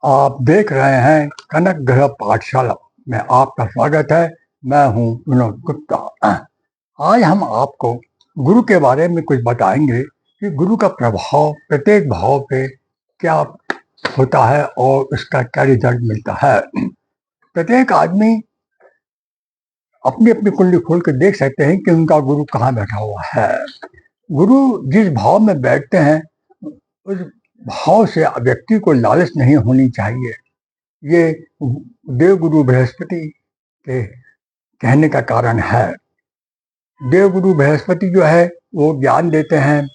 आप देख रहे हैं कनक ग्रह पाठशाला में आपका स्वागत है। मैं हूं विनोद गुप्ता। आज हम आपको गुरु के बारे में कुछ बताएंगे कि गुरु का प्रभाव प्रत्येक भाव पे क्या होता है और उसका क्या रिजल्ट मिलता है। प्रत्येक आदमी अपनी अपनी कुंडली खोल कर देख सकते हैं कि उनका गुरु कहाँ बैठा हुआ है। गुरु जिस भाव में बैठते हैं उस भाव से व्यक्ति को लालच नहीं होनी चाहिए। ये देवगुरु बृहस्पति के कहने का कारण है। देवगुरु बृहस्पति जो है वो ज्ञान देते हैं,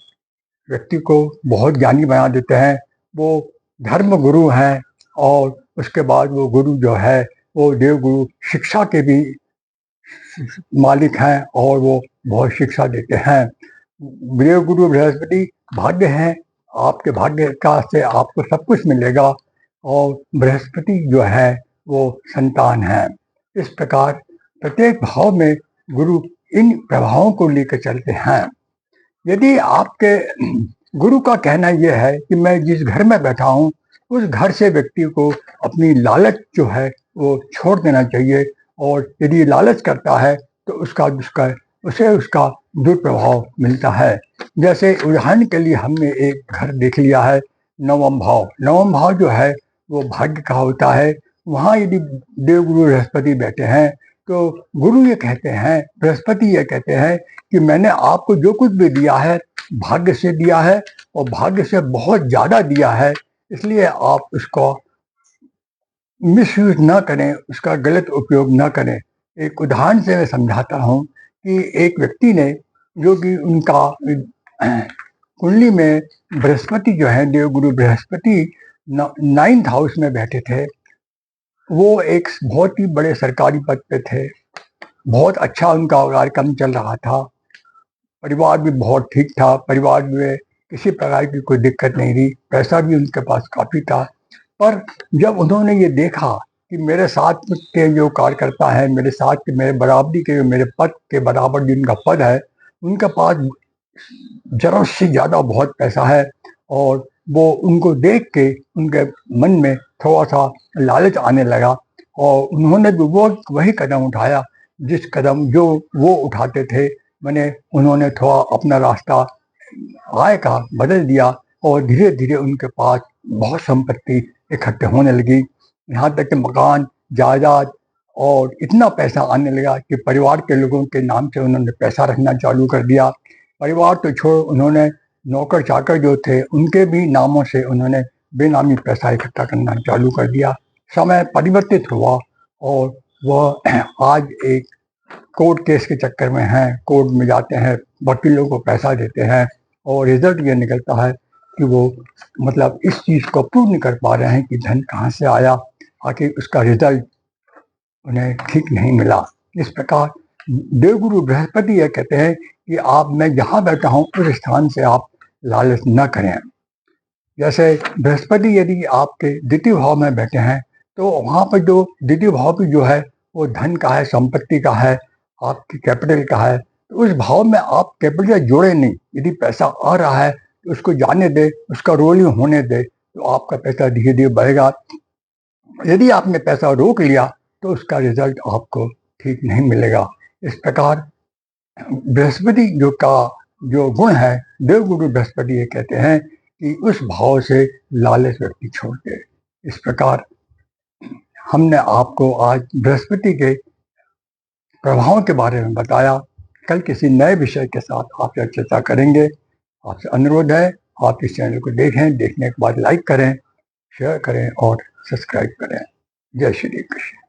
व्यक्ति को बहुत ज्ञानी बना देते हैं। वो धर्म गुरु हैं और उसके बाद वो गुरु जो है वो देवगुरु शिक्षा के भी मालिक हैं और वो बहुत शिक्षा देते हैं। देवगुरु बृहस्पति भाग्य हैं, आपके भाग्य का से आपको सब कुछ मिलेगा और बृहस्पति जो है वो संतान है। इस प्रकार प्रत्येक भाव में गुरु इन प्रभावों को लेकर चलते हैं। यदि आपके गुरु का कहना यह है कि मैं जिस घर में बैठा हूँ उस घर से व्यक्ति को अपनी लालच जो है वो छोड़ देना चाहिए, और यदि लालच करता है तो उसका दुष्प्रभाव मिलता है। जैसे उदाहरण के लिए हमने एक घर देख लिया है, नवम भाव जो है वो भाग्य का होता है। वहाँ यदि देवगुरु बृहस्पति बैठे हैं तो गुरु ये कहते हैं, बृहस्पति ये कहते हैं कि मैंने आपको जो कुछ भी दिया है भाग्य से दिया है और भाग्य से बहुत ज्यादा दिया है, इसलिए आप उसको मिसयूज न करें, उसका गलत उपयोग न करें। एक उदाहरण से मैं समझाता हूँ कि एक व्यक्ति ने, जो कि उनका कुंडली में बृहस्पति जो है देवगुरु बृहस्पति 9th हाउस में बैठे थे। वो एक बहुत ही बड़े सरकारी पद पे थे, बहुत अच्छा उनका कार्यक्रम चल रहा था, परिवार भी बहुत ठीक था, परिवार में किसी प्रकार की कोई दिक्कत नहीं थी, पैसा भी उनके पास काफी था। पर जब उन्होंने ये देखा कि मेरे साथ के जो कार्यकर्ता है, मेरे साथ के मेरे बराबरी के मेरे पद के बराबर जिनका पद है, उनके पास जरूरत से ज्यादा बहुत पैसा है, और वो उनको देख के उनके मन में थोड़ा सा लालच आने लगा और उन्होंने भी वो वही कदम उठाया जिस कदम जो वो उठाते थे। मैंने उन्होंने थोड़ा अपना रास्ता आय का बदल दिया और धीरे धीरे उनके पास बहुत संपत्ति इकट्ठे होने लगी। यहाँ तक कि मकान जायदाद और इतना पैसा आने लगा कि परिवार के लोगों के नाम से उन्होंने पैसा रखना चालू कर दिया। परिवार तो छोड़, उन्होंने नौकर चाकर जो थे उनके भी नामों से उन्होंने बेनामी पैसा इकट्ठा करना चालू कर दिया। समय परिवर्तित हुआ और वह आज एक कोर्ट केस के चक्कर में हैं, कोर्ट में जाते हैं, वकीलों को पैसा देते हैं और रिजल्ट ये निकलता है कि वो मतलब इस चीज को प्रूव नहीं कर पा रहे हैं कि धन कहाँ से आया, आखिर उसका रिजल्ट उन्हें ठीक नहीं मिला। इस प्रकार देवगुरु बृहस्पति ये कहते हैं कि मैं जहाँ बैठा हूँ उस स्थान से आप लालच न करें। जैसे बृहस्पति यदि आपके द्वितीय भाव में बैठे हैं तो वहाँ पर जो द्वितीय भाव भी जो है वो धन का है, संपत्ति का है, आपकी कैपिटल का है। तो उस भाव में आप कैपिटल जोड़े नहीं, यदि पैसा आ रहा है तो उसको जाने दे, उसका रोलिंग होने दे, तो आपका पैसा धीरे धीरे बढ़ेगा। यदि आपने पैसा रोक लिया तो उसका रिजल्ट आपको ठीक नहीं मिलेगा। इस प्रकार बृहस्पति जो गुण है, देवगुरु बृहस्पति ये कहते हैं कि उस भाव से लालच व्यक्ति छोड़ दे। इस प्रकार हमने आपको आज बृहस्पति के प्रभाव के बारे में बताया। कल किसी नए विषय के साथ आपसे चर्चा करेंगे। आपसे अनुरोध है आप इस चैनल को देखें, देखने के बाद लाइक करें, शेयर करें और सब्सक्राइब करें। जय श्री कृष्ण।